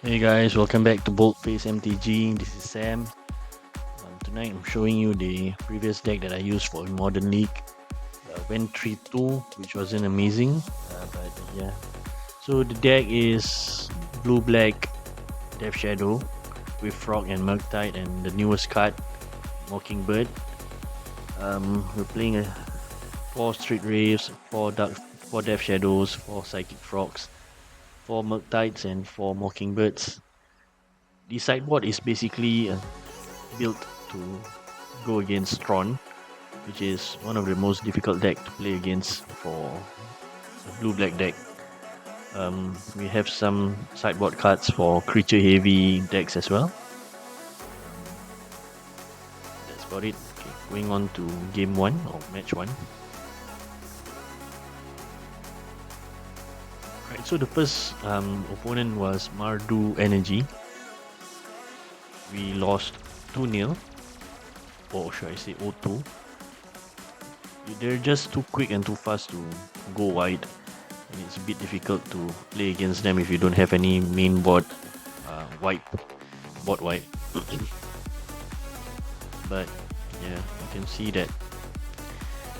Hey guys, welcome back to Boldface MTG. This is Sam. Tonight I'm showing you the previous deck that I used for Modern League. Went 3-2, which wasn't amazing, but yeah. So the deck is blue-black Death Shadow with Frog and Murktide and the newest card, Mockingbird. We're playing 4 Street Raves, 4 Death Shadows, 4 Psychic Frogs, 4 Murktides and 4 Mockingbirds. The sideboard is basically built to go against Tron, which is one of the most difficult deck to play against for a blue-black deck. We have some sideboard cards for creature-heavy decks as well. That's about it. Okay, going on to game 1 or match 1. Right, so the first opponent was Mardu Energy. We lost 2-0, or should I say 0-2. They're just too quick and too fast to go wide, and it's a bit difficult to play against them if you don't have any main board board wipe. But yeah, you can see that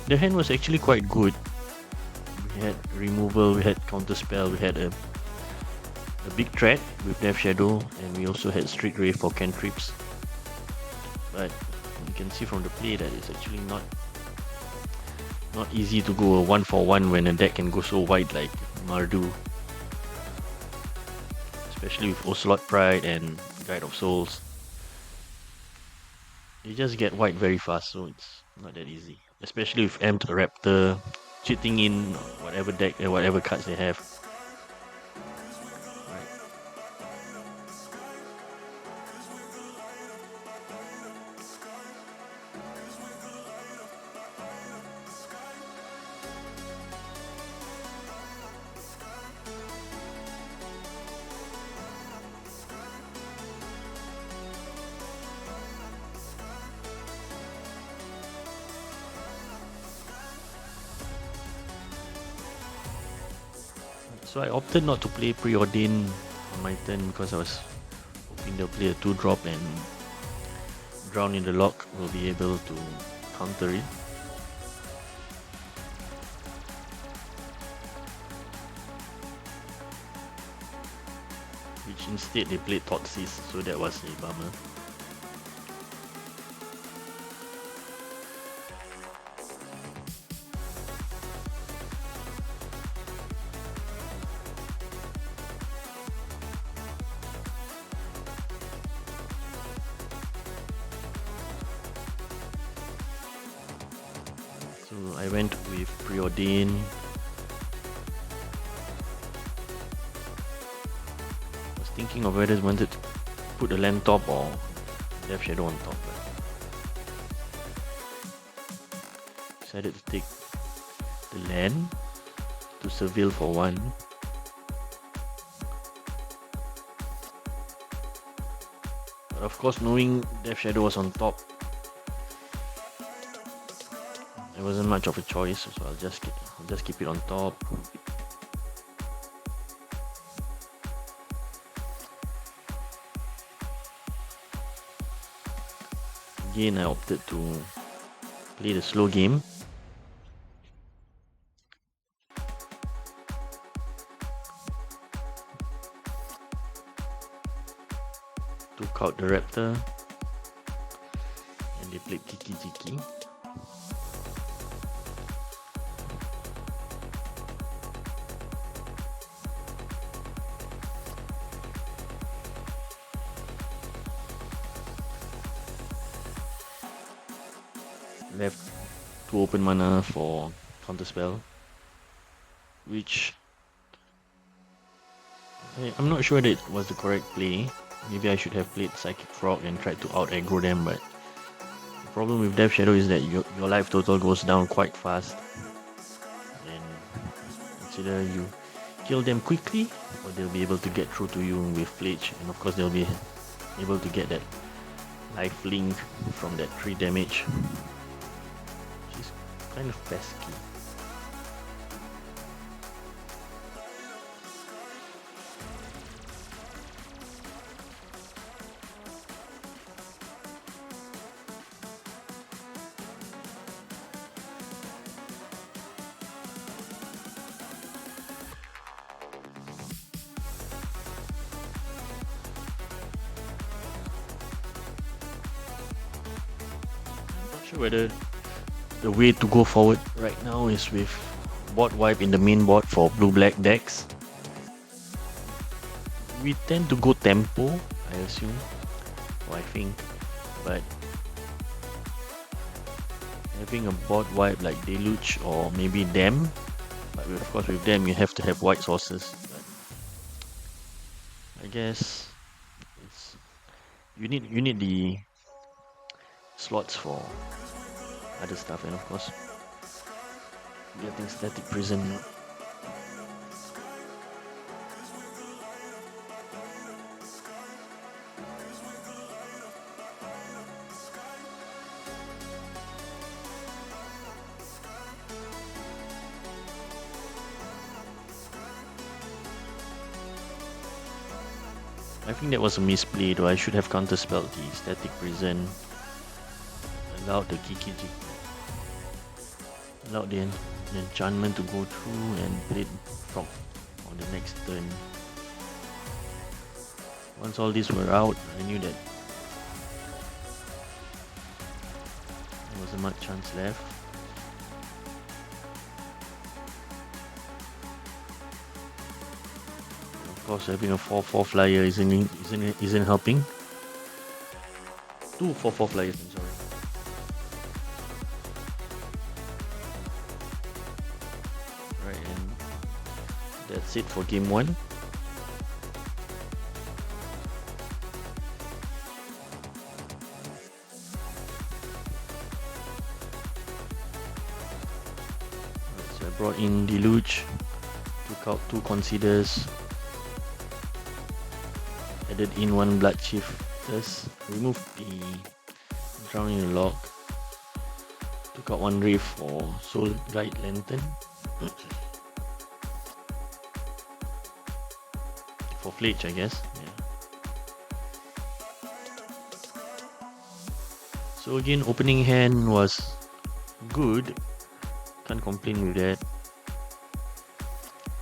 the hand was actually quite good. We had removal, we had counter spell, we had a big threat with Death Shadow, and we also had Street Ray for cantrips. But you can see from the play that it's actually not easy to go a 1-for-1 when a deck can go so wide like Mardu, especially with Ocelot Pride and Guide of Souls. They just get wide very fast, so it's not that easy. Especially with Amped Raptor cheating in whatever deck and whatever cards they have. Right. So I opted not to play Preordain on my turn because I was hoping they'll play a 2-drop and Drown in the Lock will be able to counter it. Which instead they played Thoughtseize, so that was a bummer. So I went with Preordain. I was thinking of whether I wanted to put the land top or Death Shadow on top. But decided to take the land to Seville for 1. But of course, knowing Death Shadow was on top, there wasn't much of a choice, so I'll just keep it on top. Again, I opted to play the slow game. Took out the Raptor, and they played Kiki Jiki. Left 2 open mana for counterspell, which I'm not sure that it was the correct play. Maybe I should have played Psychic Frog and tried to out aggro them, but the problem with Death Shadow is that your life total goes down quite fast. And it's either you kill them quickly or they'll be able to get through to you with Fledge, and of course they'll be able to get that life link from that 3 damage. She's kind of pesky. sure whether the way to go forward right now is with board wipe in the main board for blue-black decks. We tend to go tempo, I assume, or I think, but having a board wipe like Deluge or maybe Dam, but of course with them you have to have white sources. But I guess it's, you need the slots for other stuff, and of course getting static prison. I think that was a misplay though. I should have counterspelled the static prison, allowed the Kikiji, allowed the enchantment to go through and played Frog on the next turn. Once all these were out, I knew that there wasn't much chance left. Of course, having a 4/4 flyer isn't helping. Two 4/4 flyers, I'm sorry. Right, and that's it for game one. Right, so I brought in Deluge, took out two Considers, added in one Blood Shifters, removed the Drowning Log, took out one Wraith for Soul Guide Lantern. For Fletch, I guess. Yeah. So again, opening hand was good. Can't complain with that.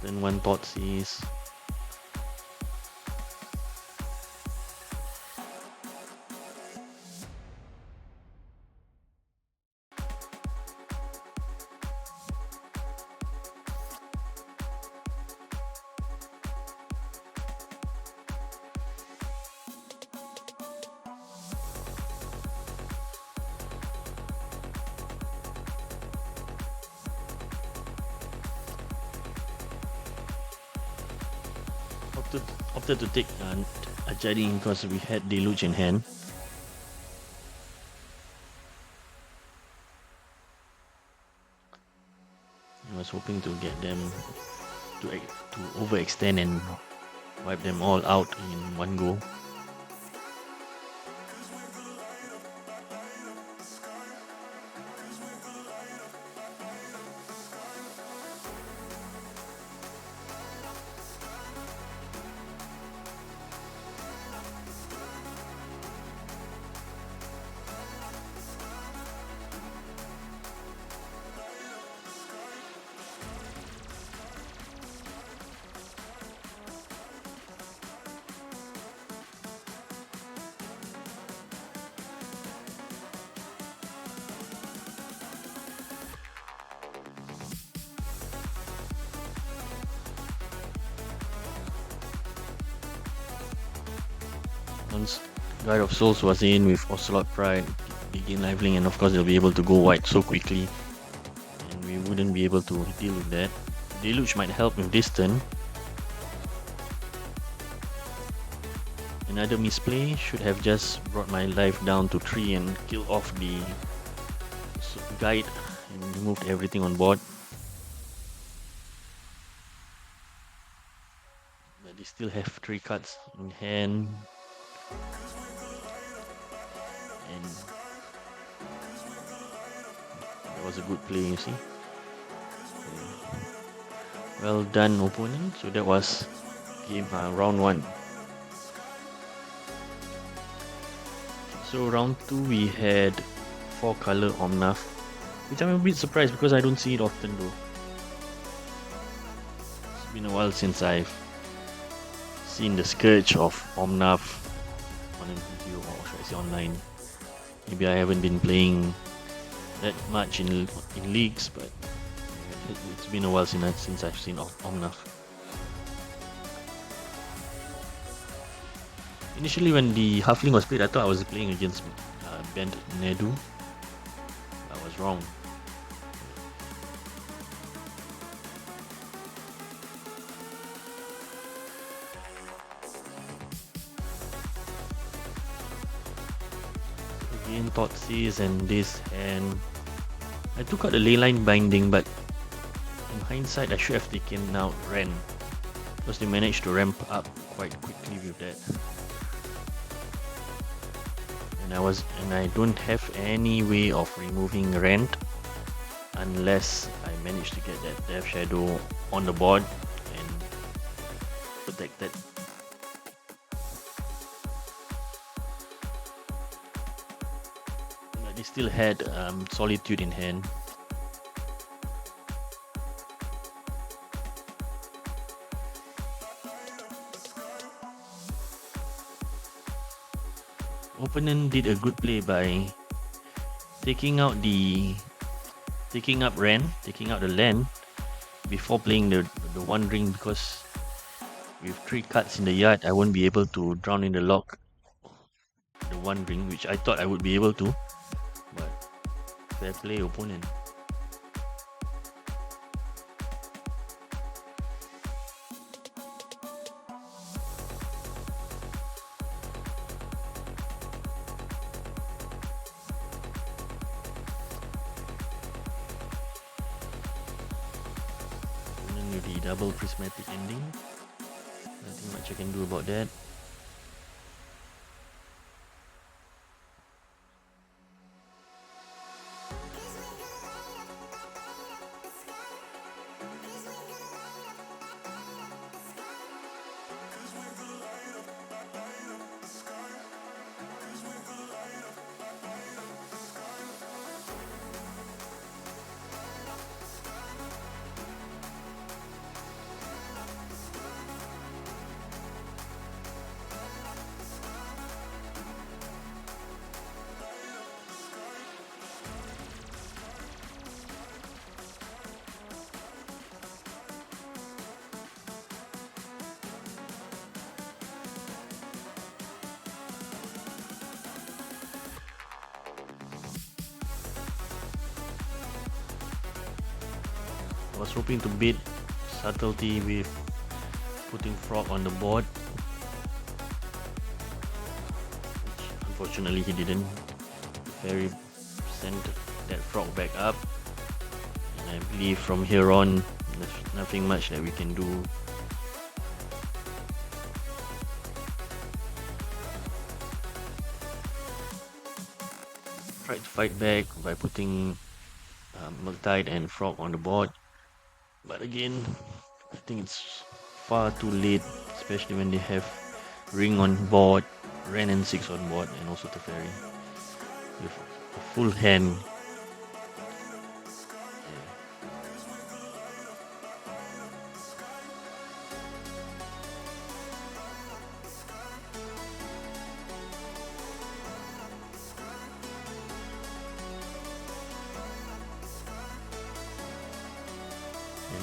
Then one Thoughtseize. Opted to take a Jadi because we had Deluge in hand. I was hoping to get them to overextend and wipe them all out in one go. Once Guide of Souls was in with Ocelot Pride, begin liveling, and of course they'll be able to go white so quickly, and we wouldn't be able to deal with that. Deluge might help with this turn. Another misplay should have just brought my life down to 3 and killed off the Guide and removed everything on board. But they still have 3 cards in hand. And that was a good play, you see. Well done, opponent. So that was round 1. So round 2 we had 4 color Omnath, which I'm a bit surprised because I don't see it often though. It's been a while since I've seen the Scourge of Omnath on a video, or should I say online. Maybe I haven't been playing that much in leagues, but it's been a while since I've seen Omnath. Initially, when the Halfling was played, I thought I was playing against Bent Nedu. I was wrong. Again, Thoughtseize and this, and I took out the Leyline Binding, but in hindsight, I should have taken out Ren, because they managed to ramp up quite quickly with that. And I don't have any way of removing Rent unless I manage to get that Death Shadow on the board and protect that. But they still had Solitude in hand. Opponent did a good play by taking out Ren, taking out the land before playing the One Ring, because with 3 cards in the yard, I won't be able to drown in the lock the One Ring, which I thought I would be able to, but fair play opponent. With the double prismatic ending, nothing much I can do about that. I was hoping to beat Subtlety with putting Frog on the board, which unfortunately he didn't. Fairy sent that Frog back up, and I believe from here on there's nothing much that we can do. Tried to fight back by putting Murktide and Frog on the board, but again, I think it's far too late, especially when they have Ring on board, Ren and 6 on board, and also Teferi with a full hand.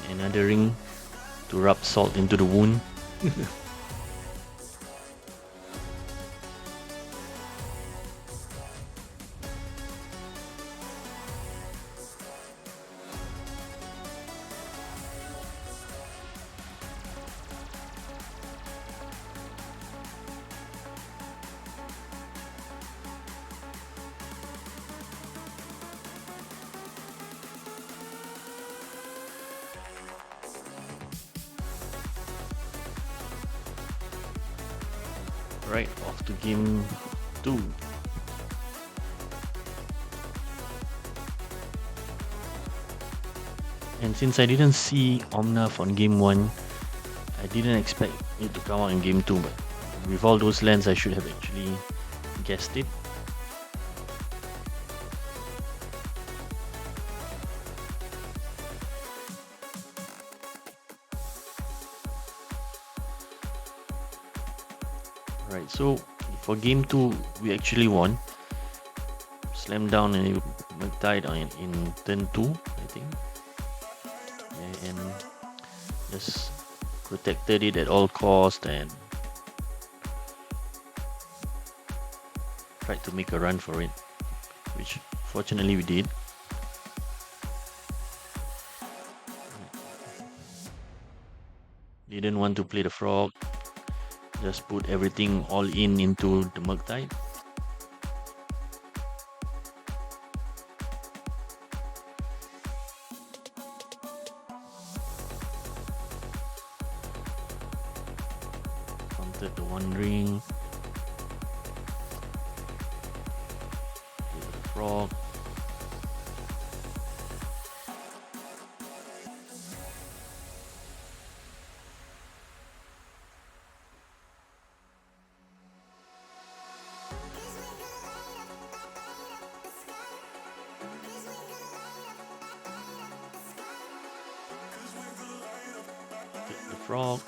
And another ring to rub salt into the wound. Right, off to game 2. And since I didn't see Omnath on game 1, I didn't expect it to come out in game 2, but with all those lands I should have actually guessed it. Right, so for game 2 we actually won. Slam down and Murktide in turn 2, I think. Yeah, and just protected it at all cost and tried to make a run for it, which fortunately we did. Didn't want to play the frog, just put everything all into the Murktide. Countered the Wandering, the frog. The frog,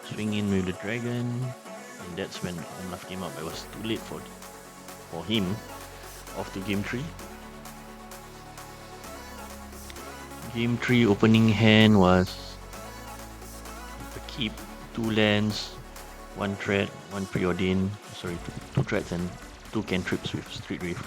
swing in with the dragon, and that's when Omnath came up. It was too late for him. Off to game 3. Game 3 opening hand was a keep, 2 lands, 1 threat, 1 preordain, sorry, 2 threats and 2 cantrips with Street Reef.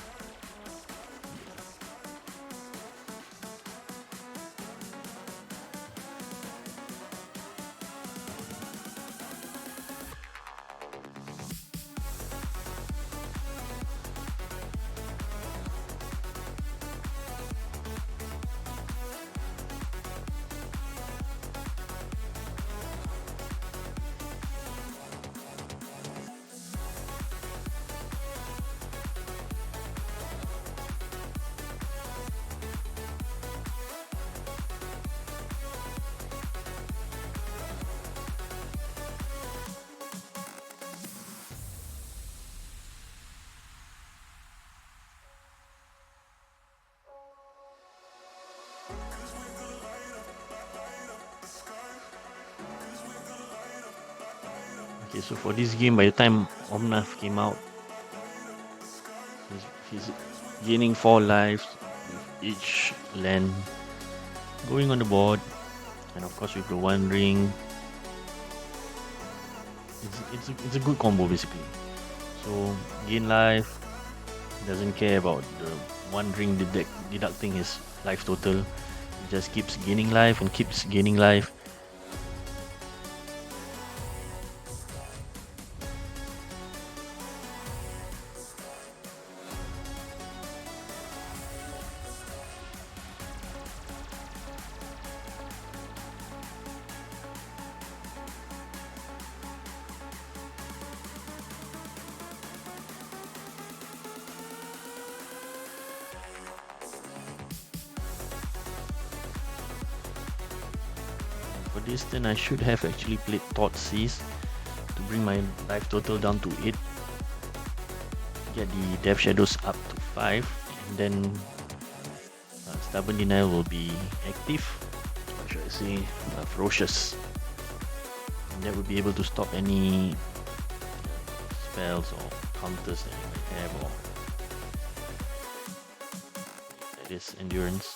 Okay, so for this game, by the time Omnath came out, he's gaining 4 lives with each land going on the board, and of course with the Wandering, it's a good combo basically. So gain life, doesn't care about the Wandering deducting his life total. He just keeps gaining life and keeps gaining life. For this turn, I should have actually played Thoughtseize to bring my life total down to 8. Get the Death Shadows up to 5, and then Stubborn Denial will be active. What should I say? Ferocious. And that will be able to stop any spells or counters that you might have, or that is Endurance.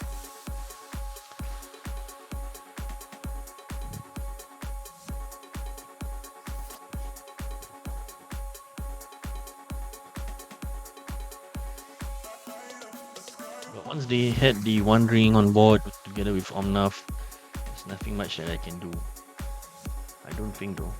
But once they had the Wandering on board together with Omnath, there's nothing much that I can do. I don't think though.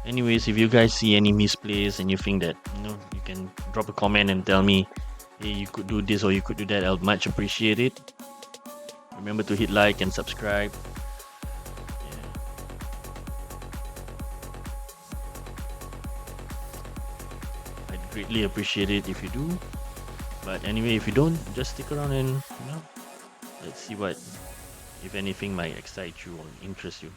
Anyways, if you guys see any misplays and you think that, you can drop a comment and tell me, hey, you could do this or you could do that, I'll much appreciate it. Remember to hit like and subscribe. Yeah. I'd greatly appreciate it if you do. But anyway, if you don't, just stick around and let's see what, if anything, might excite you or interest you.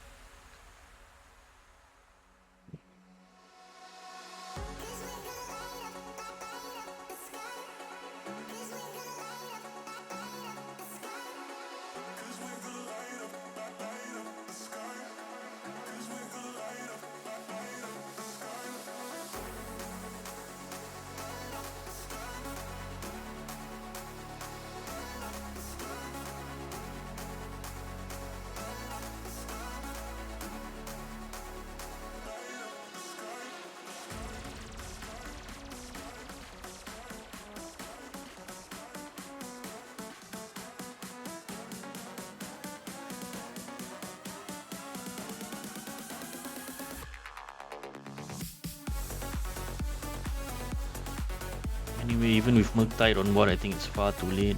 Anyway, even with Murktide on board, I think it's far too late.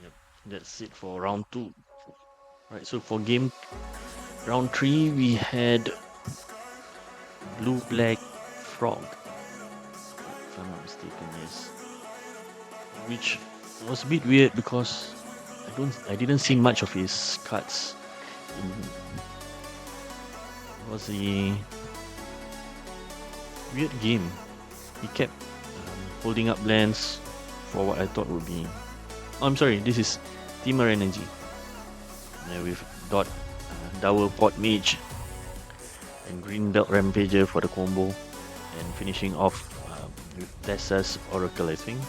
Yep, that's it for round 2. Right, so for round 3, we had Blue Black Frog, if I'm not mistaken, yes. Which was a bit weird because I didn't see much of his cards. It was a weird game. He kept holding up lands for what I thought would be. Oh, I'm sorry, this is Temur Energy. With Dower Pot Mage and Green Belt Rampager for the combo, and finishing off with Tessa's Oracle, I think.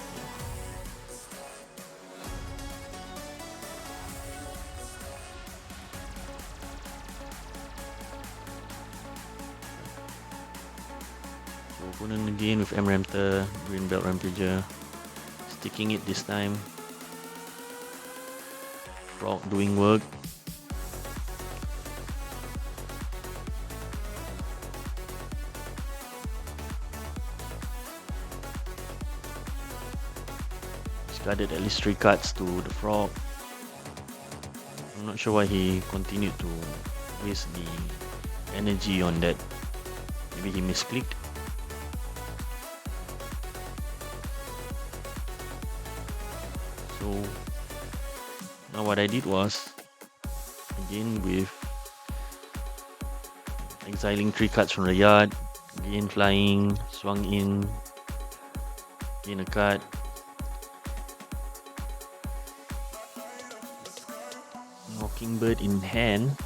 So opponent again with M-Ramter, Green Belt Rampager, sticking it this time. Frog doing work. Discarded at least 3 cards to the Frog. I'm not sure why he continued to waste the energy on that. Maybe he misclicked. So now what I did was, again with exiling 3 cards from the yard, again flying, swung in, gain a card. Mockingbird in hand.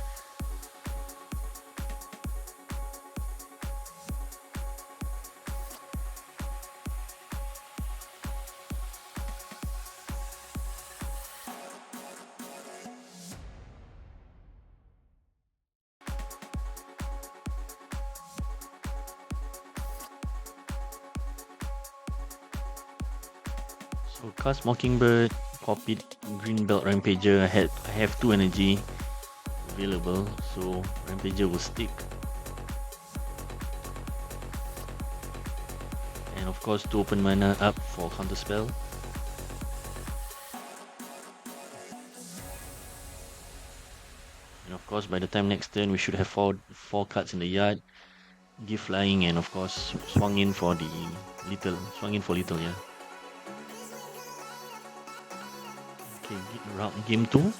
So cast Mockingbird, copied Green Belt Rampager. I have 2 energy available, so Rampager will stick. And of course 2 open mana up for counterspell. And of course by the time next turn we should have 4 cards in the yard. Give flying, and of course swung in for little, yeah. Okay, game 2.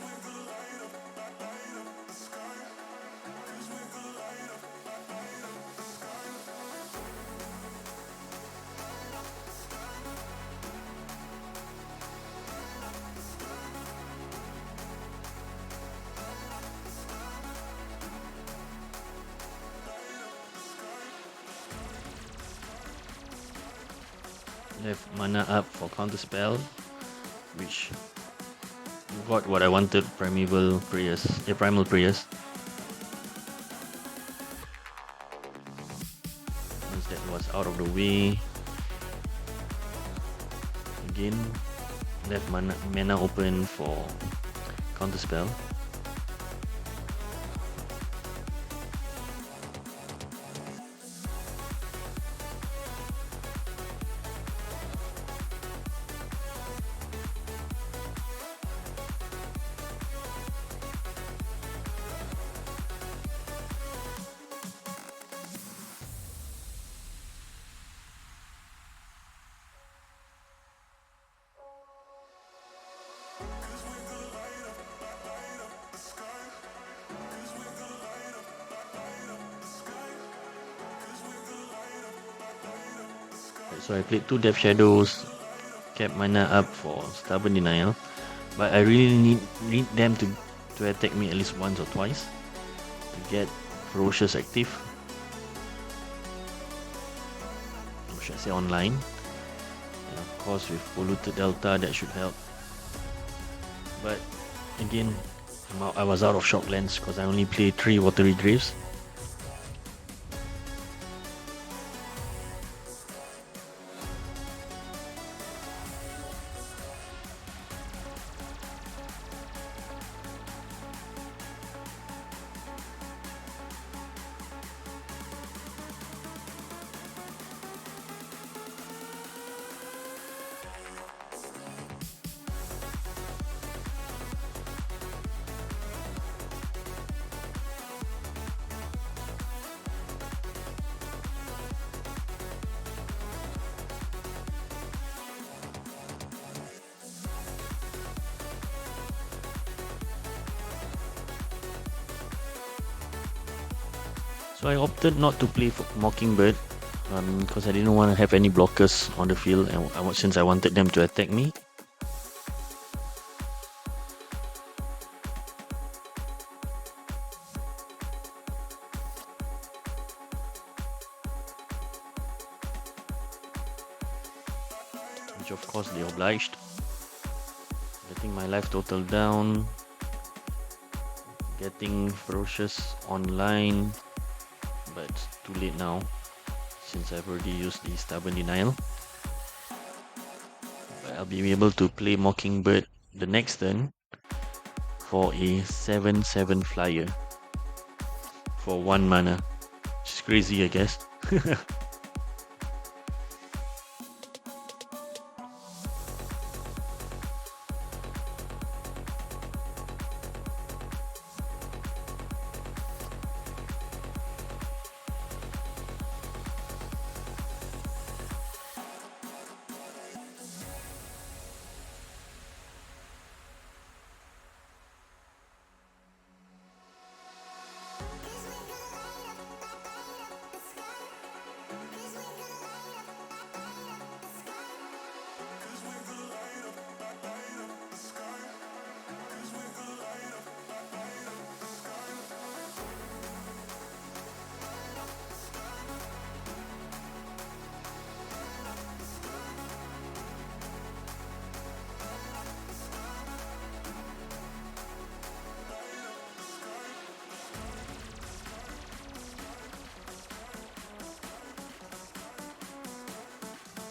Left mana up for counterspell, which got what I wanted, Primal Prayers. Once that was out of the way, again left mana open for counterspell. So I played 2 Death Shadows, kept mana up for Stubborn Denial, but I really need them to attack me at least once or twice to get Ferocious active, or should I say online. And of course with Polluted Delta, that should help. But again, I was out of shock lens because I only played 3 watery graves. So I opted not to play for Mockingbird because I didn't want to have any blockers on the field, and since I wanted them to attack me. Which of course they obliged. Getting my life total down. Getting ferocious online. But too late now, since I've already used the stubborn denial. But I'll be able to play Mockingbird the next turn for a 7/7 flyer for 1 mana. Which is crazy, I guess.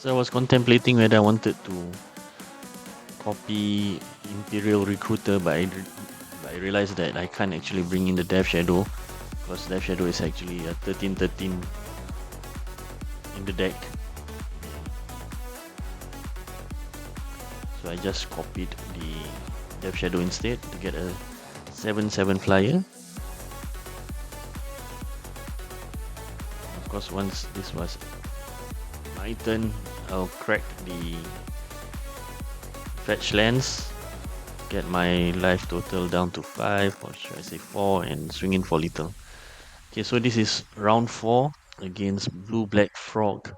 So I was contemplating whether I wanted to copy Imperial Recruiter, but I realized that I can't actually bring in the Death Shadow because Death Shadow is actually a 13/13 in the deck. So I just copied the Death Shadow instead to get a 7/7 flyer. Of course, once this was my turn, I'll crack the fetch lands, get my life total down to 5, or should I say 4, and swing in for little. Okay, so this is round 4 against Blue Black Frog.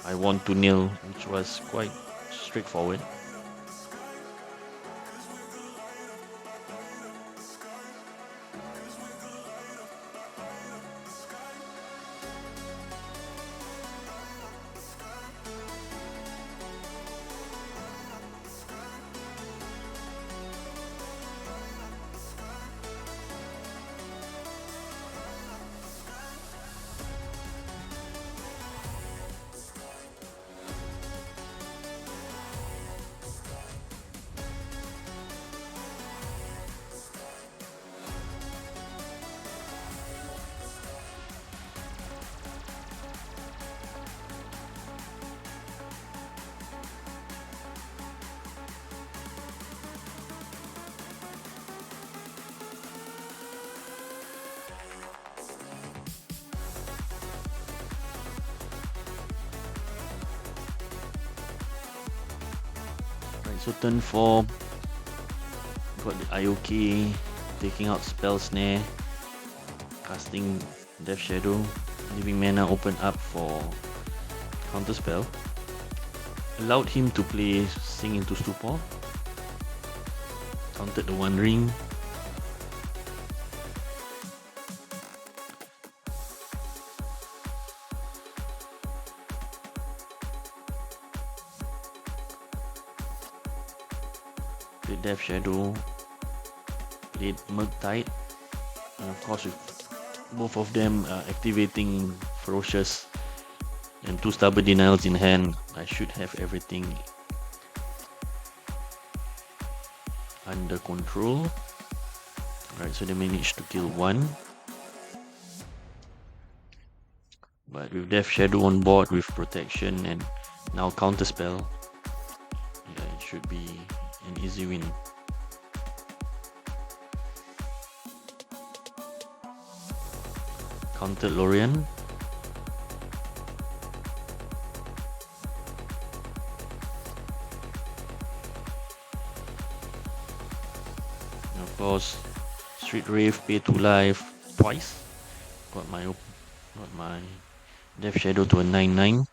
I won 2-0, which was quite straightforward. Right, so turn 4, got the IOK, taking out Spell Snare, casting Death Shadow, leaving mana open up for counter spell. Allowed him to play Sing into Stupor, countered the One Ring. played Death Shadow, played Murktide, and of course with both of them activating Ferocious and 2 Stubborn Denials in hand, I should have everything under control. Alright, so they managed to kill one. But with Death Shadow on board with protection and now counterspell, yeah, it should be an easy win. Countered Lorien. And of course, Street Rave, pay 2 life twice. Got my Death Shadow to a 9/9.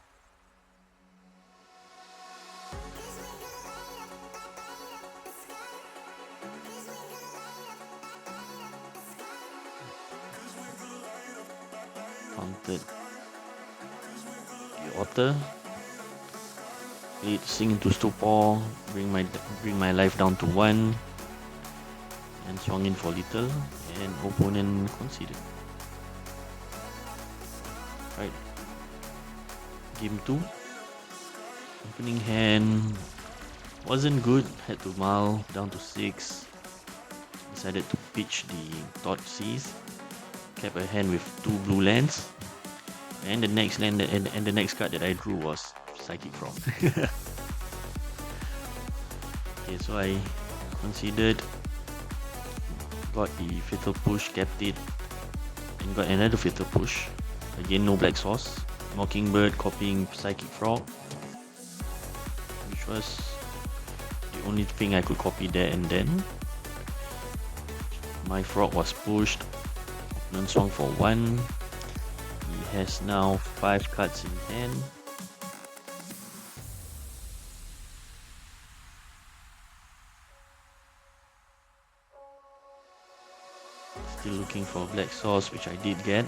Countered the Otter. Played Sing into Stupor, bring my life down to 1, and swung in for little, and opponent conceded. Right, game 2. Opening hand wasn't good, had to mull down to 6. Decided to pitch the Thoughtseize. Kept a hand with 2 blue lands. And the next land and the next card that I drew was Psychic Frog. Okay, so I considered, got the Fatal Push, kept it, and got another Fatal Push. Again, no black source. Mockingbird copying Psychic Frog, which was the only thing I could copy there and then. My frog was pushed, opponent swung for 1. He has now 5 cards in hand. Still looking for black source, which I did get.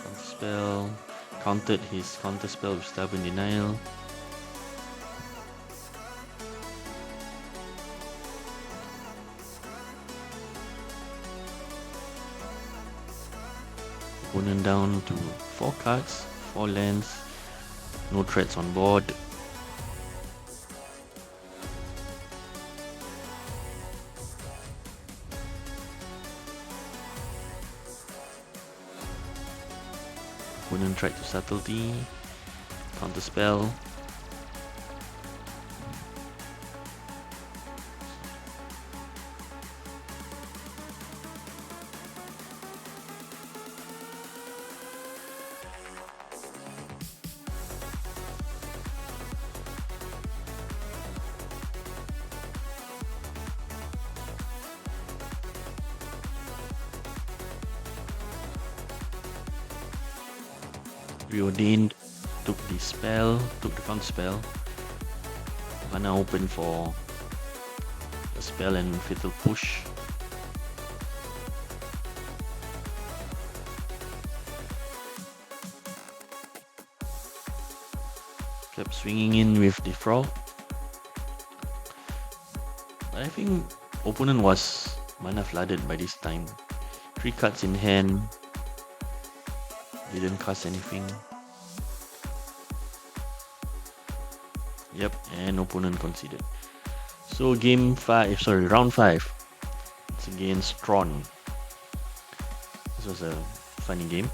Counterspell, countered his counterspell with Stubborn Denial. Opponent down to 4 cards, 4 lands, no threats on board. Opponent tried to Subtlety, counterspell. Preordained, took the spell, took the counter spell. Mana open for a spell and Fatal Push. Kept swinging in with the frog. But I think opponent was mana flooded by this time. 3 cards in hand. Didn't cast anything. Yep, and opponent conceded. So round 5. It's against Tron. This was a funny game.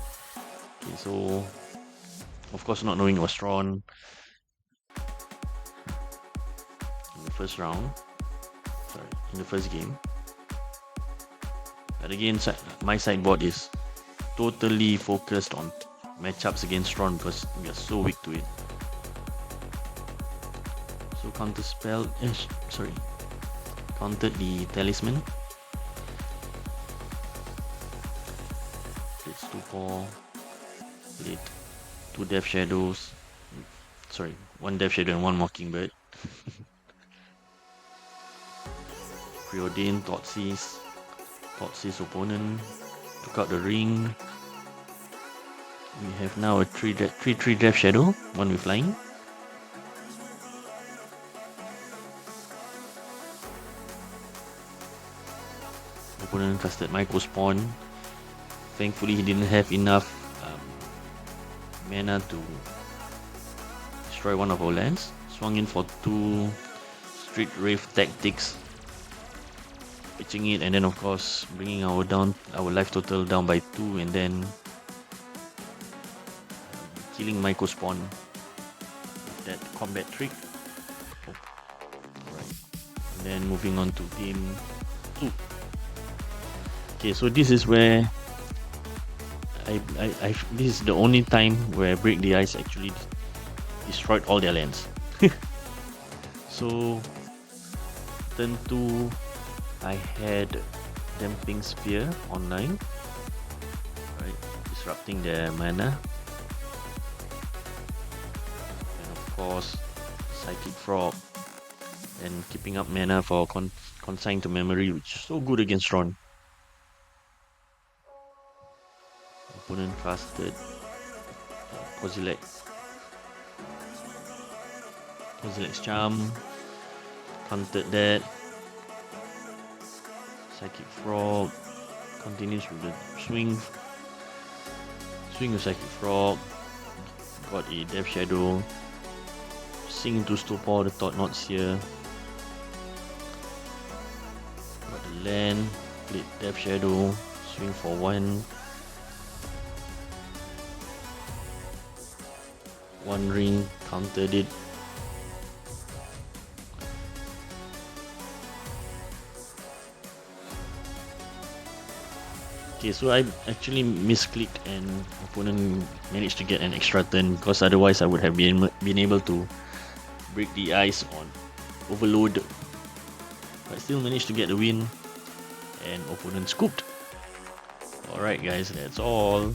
Okay, so of course not knowing it was Tron in the first round. In the first game. But again, my sideboard is totally focused on matchups against Tron because we are so weak to it. So counterspell, countered the Talisman. Played Stupor, played 2 Death Shadows, 1 Death Shadow and 1 Mockingbird. Preordained, Thoughtseize opponent, took out the ring. We have now a 3/3 Death Shadow, one with flying. Opponent casted Micro Spawn. Thankfully, he didn't have enough mana to destroy one of our lands. Swung in for 2 Street Rave Tactics, pitching it, and then of course bringing our life total down by 2, and then killing Micro Spawn with that combat trick. Oh, right. And then moving on to game 2. Okay, so this is where this is the only time where Break the Ice actually destroyed all their lands. So turn 2, I had Damping Spear online, right, disrupting their mana, and of course Psychic Frog and keeping up mana for Consign to Memory, which is so good against Tron. Opponent casted Kozilek's Charm, countered that. Psychic Frog continues with the swing with Psychic Frog, got a Death Shadow, sink into Stupor, the Thought Knots here, got the land, played Death Shadow, swing for 1, 1 ring, countered it. Okay, so I actually misclicked and opponent managed to get an extra turn, because otherwise I would have been able to break the ice on Overload, but still managed to get the win, and opponent scooped. Alright guys, that's all.